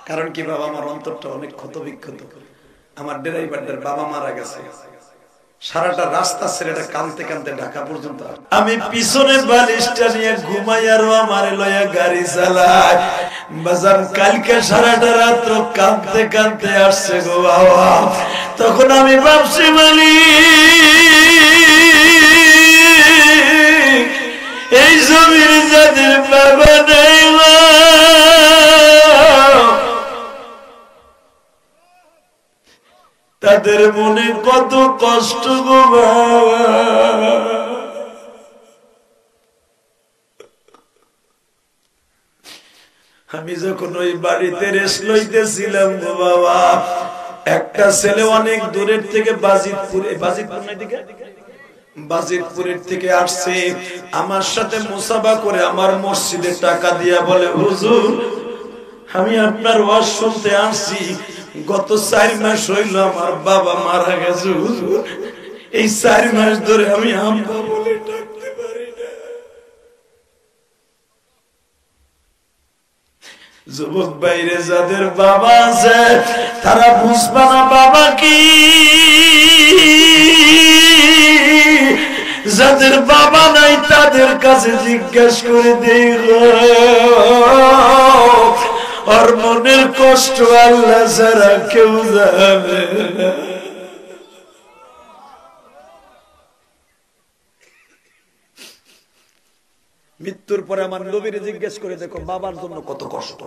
কারণ কি বাবা, আমার অন্তরটা অনেক ক্ষত বিক্ষত। আমার ড্রাইভারদের বাবা মারা গেছে, সারাটা রাস্তা ছেলেটা কানতে কানতে ঢাকা পর্যন্ত। আমি পিছনে বালিশটা নিয়ে ঘুমাই আর আমার লয়া গাড়ি চালাই। বাজার কালকে সারাটা রাত্র কানতে কানতে আসছে গো বাবা। তখন আমি ভাবছি এই জমির যাদের বাবা নেই, তাদের মনে কত কষ্ট গো বাবা। আমি যখন ওই বাড়িতে রেস্ট লইতেছিলাম গো বাবা, একটা ছেলে অনেক দূরের থেকে বাজিতপুরের থেকে আসছে, আমার সাথে মুসাফা করে আমার মসজিদে টাকা দিয়া বলে, হুজুর আমি আপনার ওয়াজ শুনতে আসছি, গত 4 মাস হইল আমার বাবা মারা গেছে হুজুর, এই 4 মাস ধরে আমি আম্মা বলে ডাকতে পারি না। যুবক বাইরে যাদের বাবা আছে তারা বুঝবা না বাবা কি, যাদের বাবা নাই তাদের কাছে জিজ্ঞেস করে দেখো, আর মনের কষ্ট আল্লাহ ছাড়া কেউ জানে না। মৃত্যুর পরে আমার নবীরে জিজ্ঞেস করে দেখো বাবার জন্য কত কষ্ট।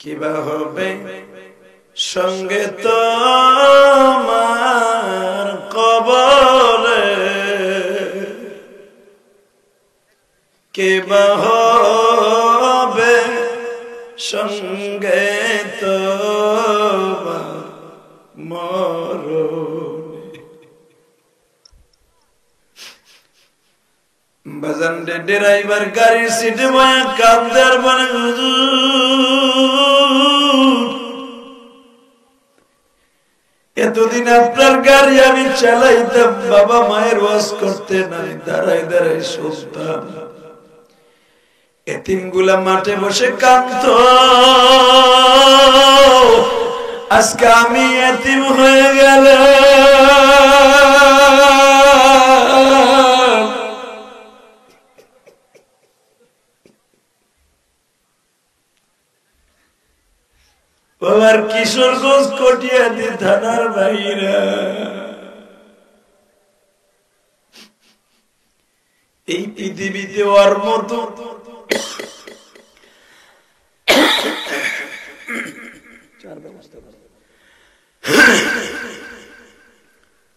কিবা হবে সঙ্গে তোমার কবরে, কিবা হবে সঙ্গে তোমার মরণে। বাজান ড্রাইভার গাড়ির সিটে বয়া কান্দার মানে, এতদিন আপনার গাড়ি আমি চালাইতাম, বাবা মায়ের ওয়াজ করতেন, আমি দাঁড়াই দাঁড়াই শুনতাম, এতিমগুলা মাঠে বসে কাঁদতো, আজকে আমি এতিম হয়ে গেলাম। বাবার কিশোরগঞ্জ কটিয়াদি থানার বাইরা, এই পৃথিবীতে ওর মতো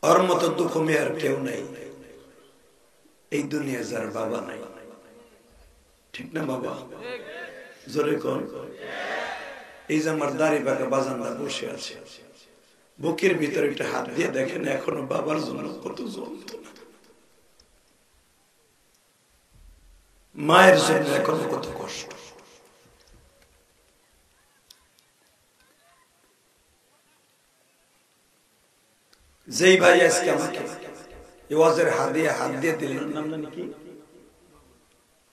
ওর মতো দুঃখ মেয়ার কেউ নাই এই দুনিয়া, যার বাবা নাই। ঠিক না বাবা? জোরে কোন। এই যে আমার দাড়ি পাকা বাজানরা বসে আছে, বুকের ভিতরে একটা হাত দিয়ে দেখেন এখনো বাবার জন্য কত যন্ত্রণা, মায়ের জন্য এখনো কত কষ্ট। যেই ভাই আজকে আমাকে এই ওয়াজের হাত দিয়ে দিলেন, নাম জানি কি,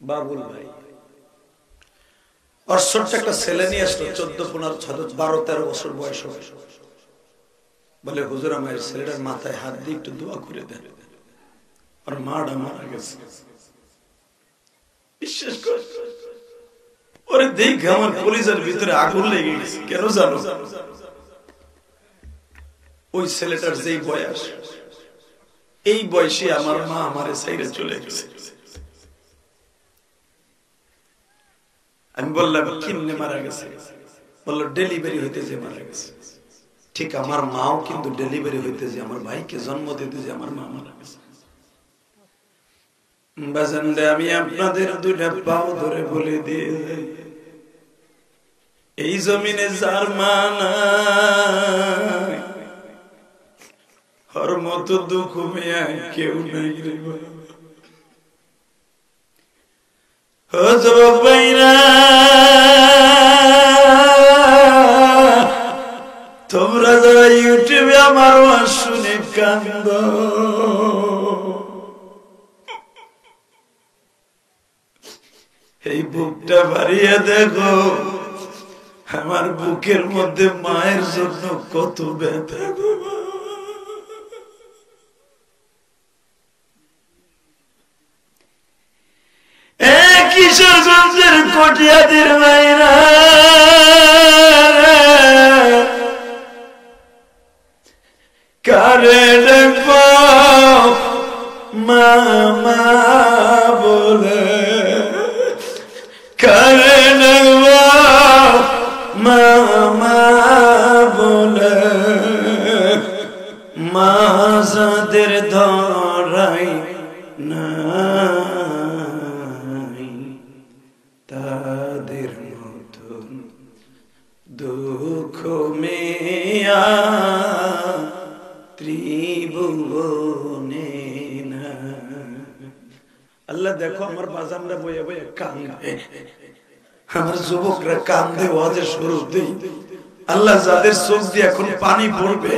বাবুল ভাই, ওর ছোট্ট একটা ছেলে নিয়ে আসলো, 14, 15, 16, 12, 13 বছর বয়স হবে। বলে হুজুর আমার ছেলেটার মাথায় হাত দিয়ে একটু দোয়া করে দেন, আর মাটা মারা গেছে। বিশ্বাস কর, ওরে দেখে আমার কলিজার ভিতরে আগুন লেগে গেছে। কেন জানো? ওই ছেলেটার যেই বয়স, এই বয়সে আমার মা আমারে ছাইরে চলে গেছে। আমি বললাম কেমনে মারা গেছে? বললো ডেলিভারি হইতে যে মারা গেছে। ঠিক আমার মাও কিন্তু ডেলিভারি হইতে যে, আমার ভাইকে জন্ম দিতে যে আমার মা মারা গেছে। বাজানরে আমি আপনাদের 2টা পাও ধরে বলে দিয়ে, এই জমিনে যার মা নাই, ওর মতো দুঃখ মেয়া কেউ নাই রে বাবা। যুবক ভাইরা, তোমরা যারা ইউটিউবে আমার ওয়াজ শুনে কান্দো, এই বুকটা বাড়িয়ে দেখো, আমার বুকের মধ্যে মায়ের জন্য কত ব্যথা গো। কিশোরগঞ্জের কটিয়াদের মায়েরা কারে দেখবো মামা বলে, কারে দেখবো মামা বলে, মা যাদের ধরাই নাই তাদের মতন দুঃখ মেয়া ত্রিভুবনে না। আল্লাহ দেখো আমার বাজানরা বইয়া বইয়া কান্দে, আমার যুবকরা কান্দে ওয়াজের শুরুতেই। আল্লাহ যাদের চোখ দিয়ে এখন পানি পড়বে,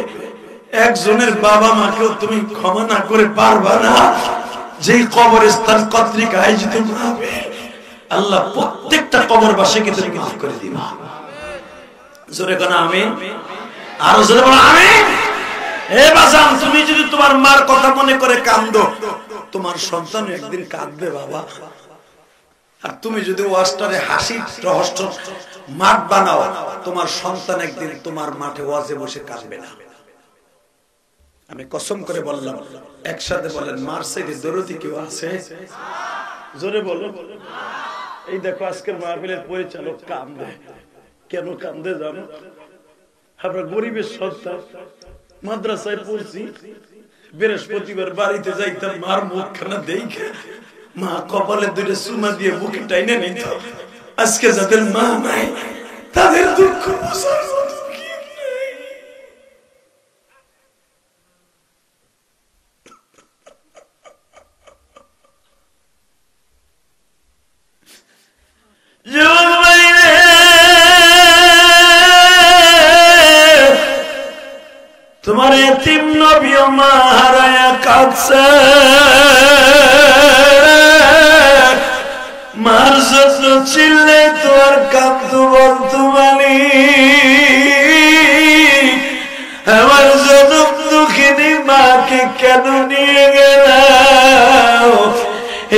একজনের বাবা মাকেও তুমি ক্ষমা না করে পারবা না। যেই কবরস্থান কর্তৃক আয়োজিত হবে, আল্লাহ প্রত্যেকটা কবরবাসীকে তুমি মাফ করে দিবা। জোরে কোন আমিন, আরো জোরে বলো আমিন। এ বাজান, তুমি যদি তোমার মার কথা মনে করে কান্দো, তোমার সন্তান একদিন কাঁদবে বাবা। আর তুমি যদি ওয়াজটারে হাসির রহস্য মাঠ বানাও, তোমার সন্তান একদিন তোমার মাঠে ওয়াজে বসে কাঁদবে না। আমি কসম করে বললাম, একসাথে বলেন, মার সাইডে দরদি কেউ আছে? জোরে বলো। এই দেখো আজকের মাহফিলের পরিচালক কান্দে। কেন কান্দে জানো? আমরা গরিবের সন্তান, মাদ্রাসায় পড়ছি, বৃহস্পতিবার বাড়িতে যাইতাম, মার মুখখানা দেখে মা কপালে দুটো চুমা দিয়ে বুকে টাইনে নিত। আজকে যাদের মা নাই, তাদের দুঃখ বোঝার মতো কেউ নেই। তোমার এতিম নবী মা হারায়া কাঁদছে, মার জন্য চিল্লে তোর কাঁদতো বলতো মালিক, আমার জনম দুঃখিনী মাকে কেন নিয়ে গেল?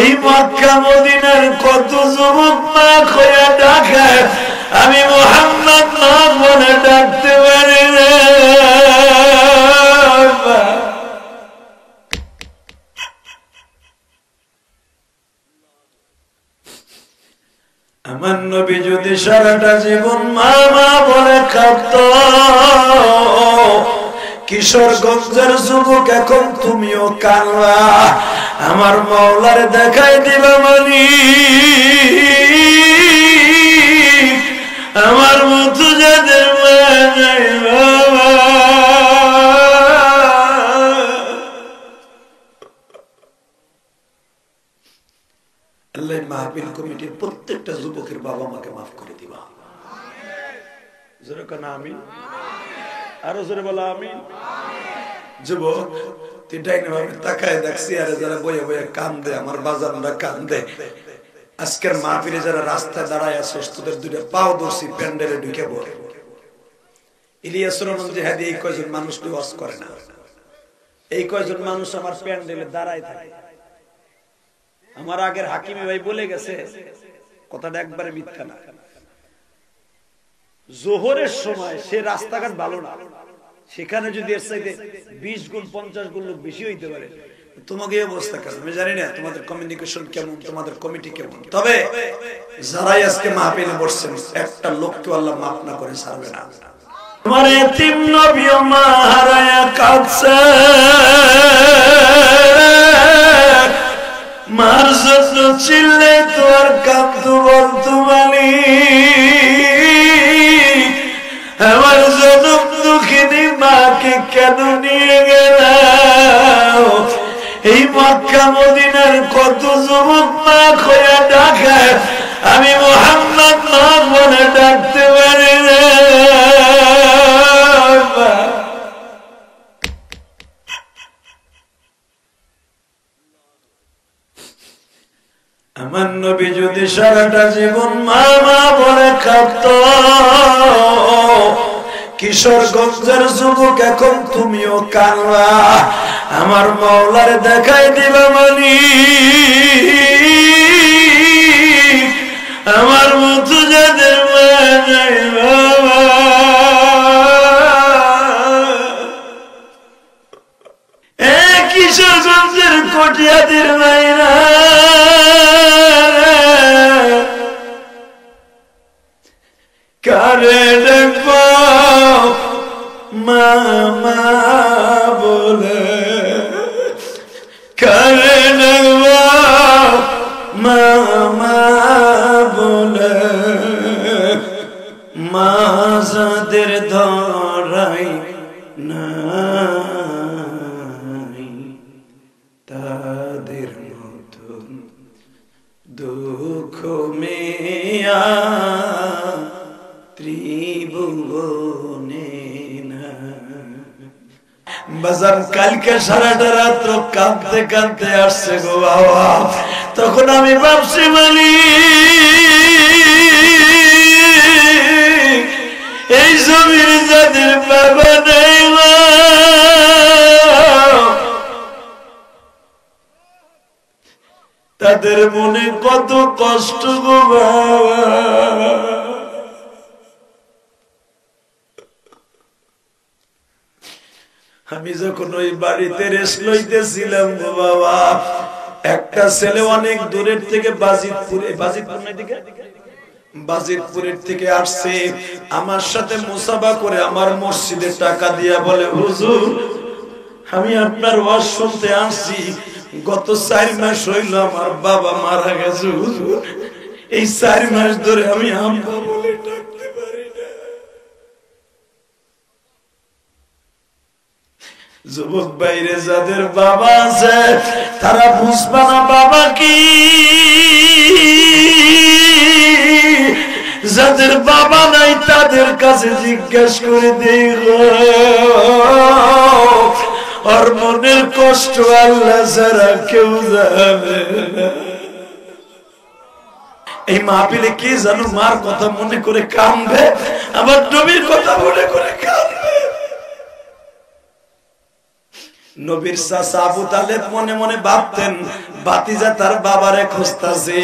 এই মক্কা মদিনার কত যুবক মা খোয়া ডাকায়, আমি মুহাম্মদ মা বলে ডাকতে পারি না। আমার নবী যদি সারাটা জীবন মা মা বলে কাঁদতো, কিশোরগঞ্জের যুবক এখন তুমিও কাঁদবা, আমার মাওলার দেখাই দিবা মানি। আমার মতো যাদের মা নাই বাবা, আল্লাহ মাহফিল কমিটির প্রত্যেকটা যুবকের বাবা মাকে মাফ করে দিবা। জোরে কোন আমিন, আরো জোরে বলো আমিন। যুবক তুই ডাইনে ভাবে তাকায় দেখছি, আরে যারা বইয়া বইয়া কান্দে, আমার বাজানরা কান্দে, আজকের মাহফিলে যারা রাস্তায় দাঁড়ায় আছে, তোদের দুইটা পাও ধরছি, প্যান্ডেলে ঢুকে পড়ে। ইলিয়াস রহমান জিহাদি এই কয়জন মানুষ ওয়াজ করে না, এই কয়জন মানুষ আমার প্যান্ডেলে দাঁড়ায় থাকে। আমার আগের হাকিমি ভাই বলে গেছে, কথাটা একবারে মিথ্যা না। জোহরের সময় সে রাস্তাঘাট ভালো না, সেখানে যদি এর চাইতে 20 গুণ 50 গুণ লোক বেশি হইতে পারে, তোমাকে এই অবস্থা কেন? আমি জানি না তোমাদের কমিউনিকেশন কেমন, তোমাদের কমিটি কেমন। তবে যারাই আজকে মাহফিলে বসছেন, একটা লোককে আল্লাহ মাফ না করে ছাড়বে না। তোমার এতিম নবী মা হারায়া কাঁদছে, মার জন্য চিল্লে তোর কাঁদতো বলতো মালিক, আমার জনম দুঃখিনী মাকে কেন নিয়ে গেল? এই মক্কা মদিনার কত যুবক মা খোয়া ডাকায়, আমি মুহাম্মদ মা বলে ডাকতে পারি না। আমার নবী যদি যদি সারাটা জীবন মা মা বলে কাঁদতো, কিশোরগঞ্জের যুবক এখন তুমিও কানবা, আমার মাওলারে দেখাই দিবা মানি আমার মতো যাদের মা নাই বাবা। কিশোরগঞ্জের কটিয়াদের মাইরা কারে দেখবো মামা বলে, কারে দেখবো মামা বলে, মা যাদের ধরাই নাই তাদের মতন দুঃখ মেয়া ত্রিভুবনে না। বাজার কালকে সারাটা রাত্র কাঁদতে কাঁদতে আসছে গো বাবা। তখন আমি ভাবছি মানি এই জমির যাদের বাবা নেই তাদের মনে কত কষ্ট গো বাবা। আমি যখন ওই বাড়িতে রেস্ট লইতেছিলাম গো বাবা, একটা ছেলে অনেক দূরের থেকে বাজিতপুরের থেকে আসছে, আমার সাথে মুসাফা করে আমার মসজিদে টাকা দিয়া বলে, হুজুর আমি আপনার ওয়াজ শুনতে আসছি, গত 4 মাস হইল আমার বাবা মারা গেছে হুজুর, এই 4 মাস ধরে আমি আম্মা বলে ডাকতে পারি না। যুবক বাইরে যাদের বাবা আছে তারা বুঝবা না বাবা কি, যাদের বাবা নাই তাদের কাছে জিজ্ঞেস করে দেখো, আর মনের কষ্ট আল্লাহ ছাড়া কেউ জানে না। এই মাহফিলে কি জানো মার কথা মনে করে কাঁদবে, আবার নবীর কথা মনে করে কাঁদবে। নবীর চাচা আবু তালেব মনে মনে ভাবতেন ভাতিজা তার বাবারে খুঁজতাছে,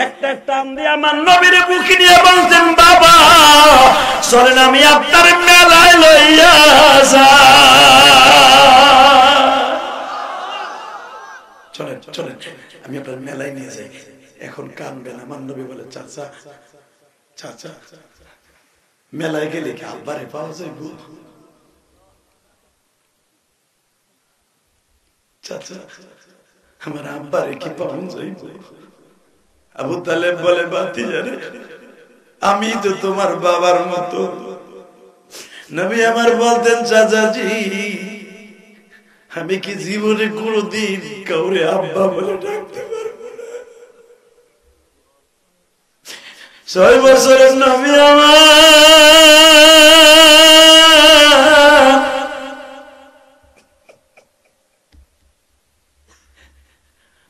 একটা টান দিয়ে আমার নবীর বুকে নিয়ে বলতেন, বাবা চলেন আমি আপনার মেলায় লইয়া যাই, চলেন চলেন আমি আপনার মেলায় নিয়ে যাই। এখন কানবেন। আমার নবী বলে, চাচা চাচা মেলায় গেলে কি আব্বারে পাওয়া যায়? চাচা আমার আব্বারে কি পাওয়া যায়? আবু তালেব বলে, ভাতিজারে আমি তো তোমার বাবার মতো। নবী আমার বলতেন, চাচাজি আমি কি জীবনে কোনদিন কাউরে আব্বা বলে ডাকতে পারবো না। 6 বছরের নবী আমার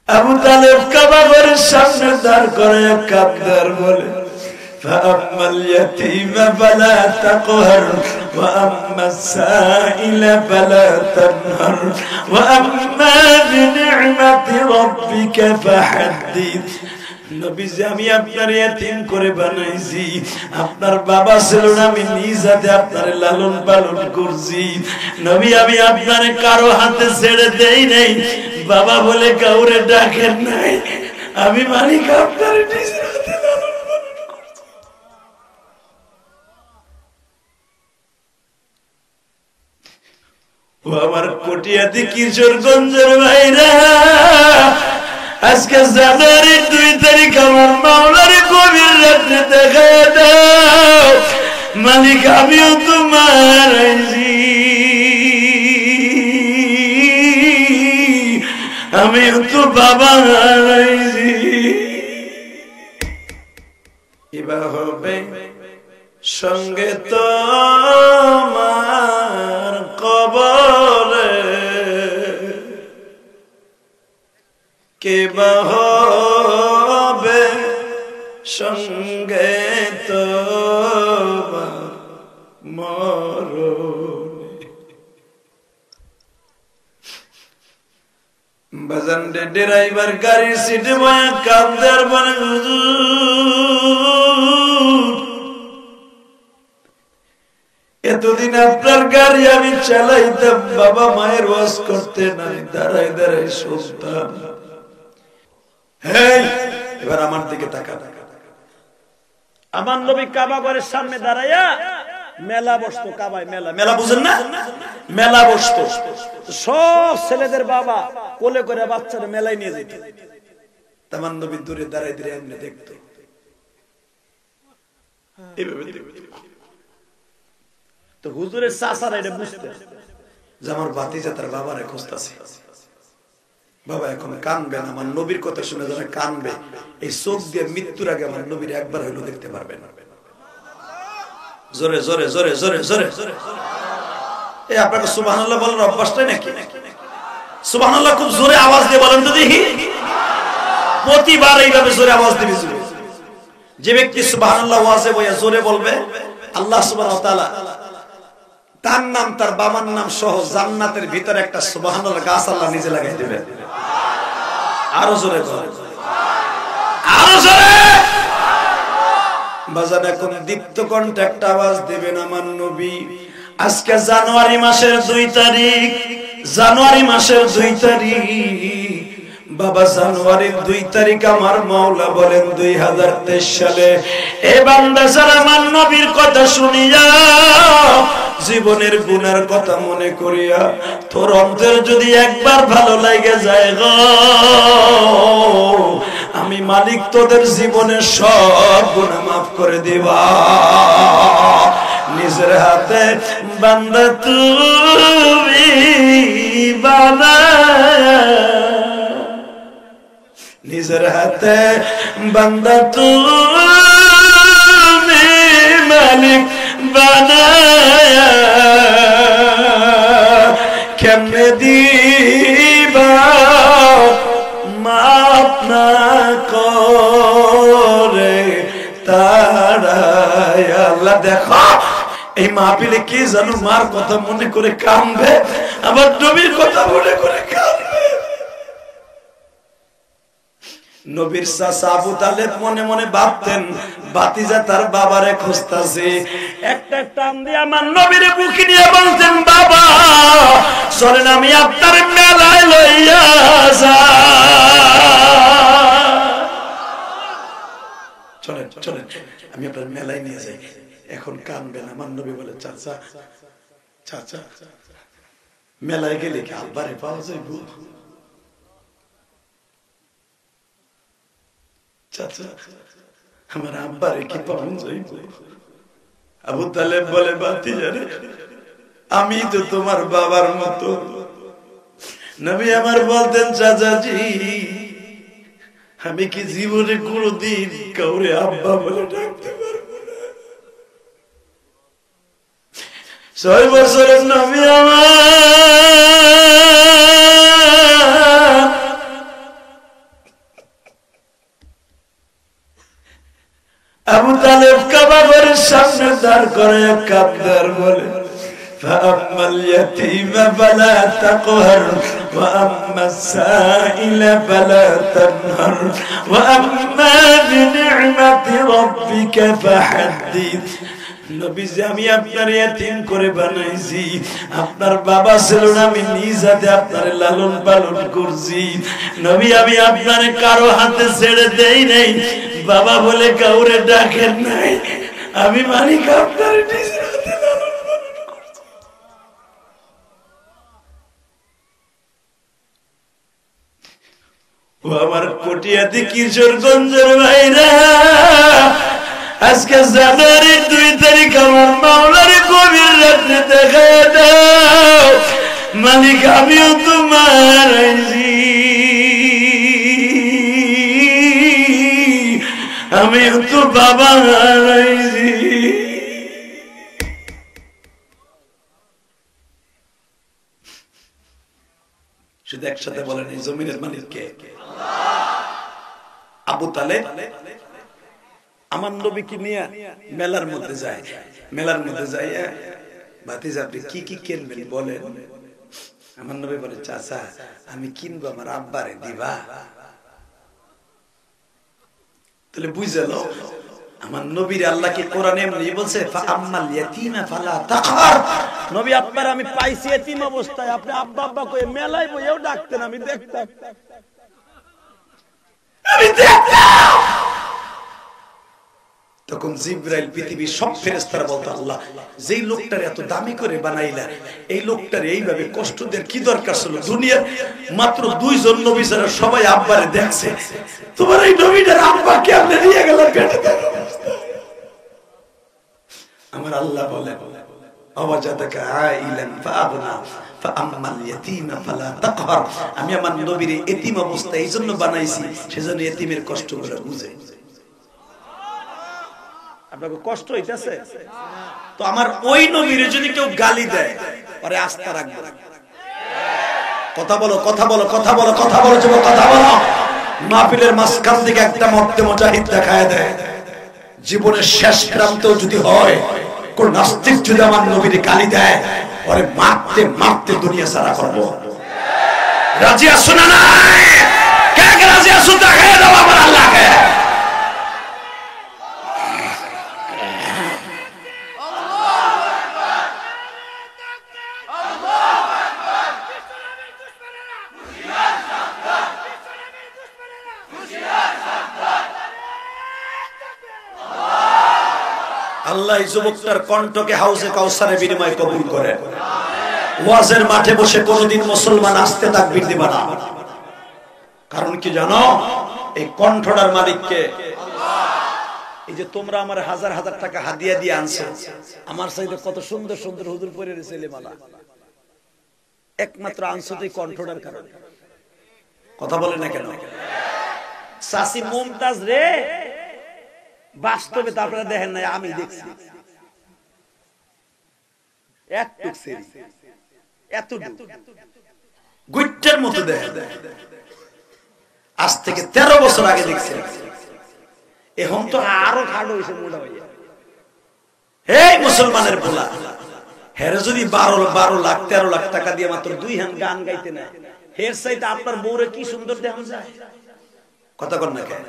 আবু তালেব কাবা ঘরের সামনে দাঁড় করে কাঁদদার বলে, فأما اليتيم فلا تقهر وأما السائل فلا تنهر وأما بنعمة ربك فحدث। নবীজি আমি আপনার ইতিম করে বানাইছি, আপনার বাবা ছিল না, আমি নিজ হাতে আপনার লালন পালন করছি। নবী আমি আপনার কারো হাতে ছেড়ে দেই নাই, বাবা বলে কাউরে ডাকেন নাই, আমি মালিক আপনার নিজের হাতে লালন পালন করছি। ও আমার কটিয়াদি কিশোরগঞ্জের ভাইরা, আজকে জানুয়ারির 2 তারিখ আমার মাওলার গভীর রাত্রে দেখা দাও, মালিক আমিও তোমার আমিও তো বাবা হারাইছি। এবার হবে সঙ্গে তোমার কবরে, কে বা হবে সঙ্গে তোমার মরণে। বাজান ড্রাইভার গাড়ির সিটে বয়া কান্দার বলে এতদিন আপনার গাড়ি আমি চালাইতাম, বাবা মায়ের ওয়াজ করতে নাই, দাঁড়ায় দাঁড়ায় শুনতাম। এবার আমার দিকে তাকা। আমার নবী কাবা ঘরের সামনে দাঁড়াইয়া মেলা বসতো, কাবায় মেলা, মেলা বুঝেন না, মেলা বসতো। সব ছেলেদের বাবা কোলে করে বাচ্চারা মেলায় নিয়ে যেত। আমার নবী দূরে দাঁড়ায় দাঁড়ায় এমনি দেখতো, তো হুজুরের চাচারা এটা বুঝতে যে আমার ভাতিজা তার বাবারে খুঁজতেছে। বাবা এখন কানবে না, আমার নবীর কথা শুনে যারা কানবে, এই চোখ দিয়ে মৃত্যুর আগে আমার নবীর একবার হইলো দেখতে পারবে না। জোরে জোরে জোরে জোরে জোরে এই আপনাকে সুবহানাল্লাহ বলার অভ্যাসটাই নাকি? সুবহানাল্লাহ খুব জোরে আওয়াজ দিয়ে বলেন তো দেখি। প্রতিবার এইভাবে জোরে আওয়াজ দিবি। যে ব্যক্তি সুবহানাল্লাহ ওয়াজে বইয়া জোরে বলবে, আল্লাহ সুবহানাহু ওয়া তাআলা তার নাম তার বাবার নাম সহ জান্নাতের ভিতরে একটা সুবহানাল্লাহ গাছ আল্লাহ নিজে লাগাই দিবেন। আরো জোরে বলেন, আরো জোরে। বাজান এখন দীপ্ত কণ্ঠে একটা আওয়াজ দিবেন আমার নবী। আজকে জানুয়ারি মাসের 2 তারিখ, জানুয়ারি মাসের 2 তারিখ। বাবা জানুয়ারির 2 তারিখ আমার মাওলা বলেন 2023 সালে এ বান্দা যারা আমার নবীর কথা শুনিয়া জীবনের গুনার কথা মনে করিয়া তোর অন্তর যদি একবার ভালো লাগে যায় গো, আমি মালিক তোদের জীবনের সব গুনাহ মাফ করে দিবা। নিজের হাতে বান্দা তুমি বানায়া, নিজের হাতে বান্দা তুমি মালিক বানায়া কেমনে দিবা মাপ না করে তারাই। আল্লাহ দেখো এই মাহফিলে কি জানো মার কথা মনে করে কাঁদবে, আবার নবীর কথা মনে করে কাঁদবে। নবীর চাচা আবু তালেব মনে মনে ভাবতেন ভাতিজা তার বাবারে খুঁজতাছে। একটা টান দিয়ে আমার নবীর বুকে নিয়ে বলতেন, বাবা চলেন আমি আপনার মেলায় লইয়া যাই, চলেন চলেন আমি আপনার মেলায় নিয়ে যাই। এখন কানবেন। আমার নবী বলে, চাচা চাচা মেলায় গেলে কি আব্বারে পাওয়া যাইব? চাচা আমার আব্বারে কি পাওয়া যাইব? আবু তালেব বলে, ভাতিজারে আমি তো তোমার বাবার মতো। নবী আমার বলতেন, চাচাজি আমি কি জীবনে কোনদিন কাউরে আব্বা বলে ডাকতে পারবো না? 6 বছরের নবী আমার আবু তালেব কাবা ঘরের সামনে দাঁড় করে কাঁদার বলে, فأما اليتيم فلا تقهر وأما السائل فلا تنهر وأما بنعمة ربك فحدث। নবীজি আমি আপনার ইতিম করে বানাইছি, আপনার বাবা ছিল না, আমি নিজ হাতে আপনার লালন পালন করছি। নবী আমি আপনার কারো হাতে ছেড়ে দেই নাই, বাবা বলে কাউরে ডাকেন নাই, আমি মালিক আপনার নিজের হাতে লালন পালন করছি। ও আমার কটিয়াদি কিশোরগঞ্জের ভাইরা, আজকে জানুয়ারির 2 তারিখ আমার মাওলার গভীর রাত্রে দেখা দাও, মালিক আমিও তোমার আমিও তো বাবা হারাইছি। শুধু একসাথে বলেন, এই জমিনের মালিক কে? আবু তালেব আমার নবীকে নিয়ে মেলার মধ্যে যায়, মেলার মধ্যে যাই ভাতিজা আপনি কি কি কিনবেন বলেন। আমার নবী বলে চাচা আমি কিনবো আমার আব্বারে দিবা। তাহলে বুঝলো আমার নবীর আল্লাহ কি কোরআনে এমনি বলছে ফাআম্মাল ইয়াতীমা ফালা তাকহার। নবী আপনার আমি পাইছি এতিম অবস্থায়, আপনি আব্বা আব্বা কই মেলায় বইও ডাকতেন, আমি দেখতাম, আমি দেখতাম। তখন জিবরাইল পৃথিবীর সব ফেরেশতারা বলতো আল্লাহ যেই লোকটার এত দামি করে বানাইলা, এই লোকটার এইভাবে কষ্ট দেওয়ার কি দরকার ছিল? দুনিয়ার মাত্র 2 জন নবী ছাড়া সবাই আব্বারে দেখছে, তোমার এই নবীটার আব্বাকে আপনি নিয়ে গেলেন পেটে। আমার আল্লাহ বলেন আওয়াজাদাকা আইলান ফাআবনা ফাআম্মাল ইয়াতীমা ফালা তাকহার। আমি আমার নবীর এতিম অবস্থা এইজন্য বানাইছি সেজন্য এতিমের কষ্টগুলো বুঝে। আপনাকে কষ্ট হইতাছে তো আমার ওই নবীরে যদি কেউ গালি দেয় পরে আস্থা রাখবে। কথা বলো কথা বলো কথা বলো কথা বলো যুবক কথা বলো। মাহফিলের মাঝখান থেকে একটা মর্তে মুজাহিদ দেখায় দেয়, জীবনের শেষ প্রান্তেও যদি হয় কোন নাস্তিক যদি আমার নবীরে গালি দেয় পরে মারতে মারতে দুনিয়া সারা করবো। রাজি আছো না নাই? কে কে রাজি আছো দেখায় দাও আমার আল্লাহকে। আল্লাহ যুবকটার কণ্ঠকে হাউজে কাউসারের বিনিময়ে কবুল করে। ওয়াজের মাঠে বসে কোনদিন মুসলমান আসতে তাকবীর দিবা না। কারণ কি জানো? এই কণ্ঠটার মালিককে। এই যে তোমরা আমার হাজার হাজার টাকা হাদিয়া দিয়ে আনছো, আমার চাইতে কত সুন্দর সুন্দর হুজুর পরে ছেলেমালা, একমাত্র আনছো তো এই কণ্ঠটার কারণে। কথা বলে না কেন? চাচি মুমতাজ রে বাস্তবে তো আপনারা দেখেন নাই, আমি দেখছি গুইটার মতো দেখেন। আজ থেকে 13 বছর আগে দেখছি, এখন তো আরো খাটো হয়েছে মোটা হইয়া। এই মুসলমানের পোলা হেরে যদি 12 লাখ 13 লাখ টাকা দিয়ে মাত্র 2 হান গান গাইতে না, হের চাইতে আপনার বউরে কি সুন্দর দেখা যায়। কথা কর না কেন?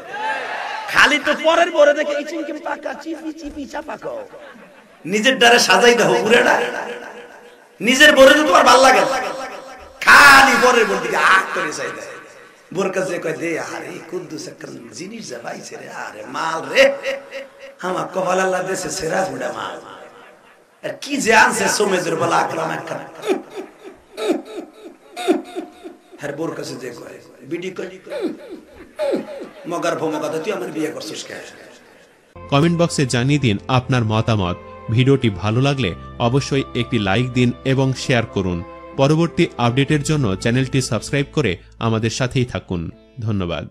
খালি তো পরের বরে দেখে ইচিনকিম পাকা চিপি চিপি চাপাকো, নিজের দ্বারে সাজাই দাও পুরোটা। নিজের বরে তো তোমার ভালো লাগে, খালি পরের বর দিকে আগ করে চাই দেয়। বোর কাছে কয় দে আরে কুদ্দুস একটা জিনিস যা পাইছে রে, আরে মাল রে আমার কপাল আল্লাহ দেশে সেরা বুড়া মাল। আর কি যে আনছে সোমেজের বলা আকরাম একখানা। আর বোর কাছে যে কয় বিডি কয় মগার ভমগা তুই আমার বিয়ে করছিস কে? কমেন্ট বক্সে জানিয়ে দিন আপনার মতামত। ভিডিওটি ভালো লাগলে অবশ্যই একটি লাইক দিন এবং শেয়ার করুন। পরবর্তী আপডেটের জন্য চ্যানেলটি সাবস্ক্রাইব করে আমাদের সাথেই থাকুন। ধন্যবাদ।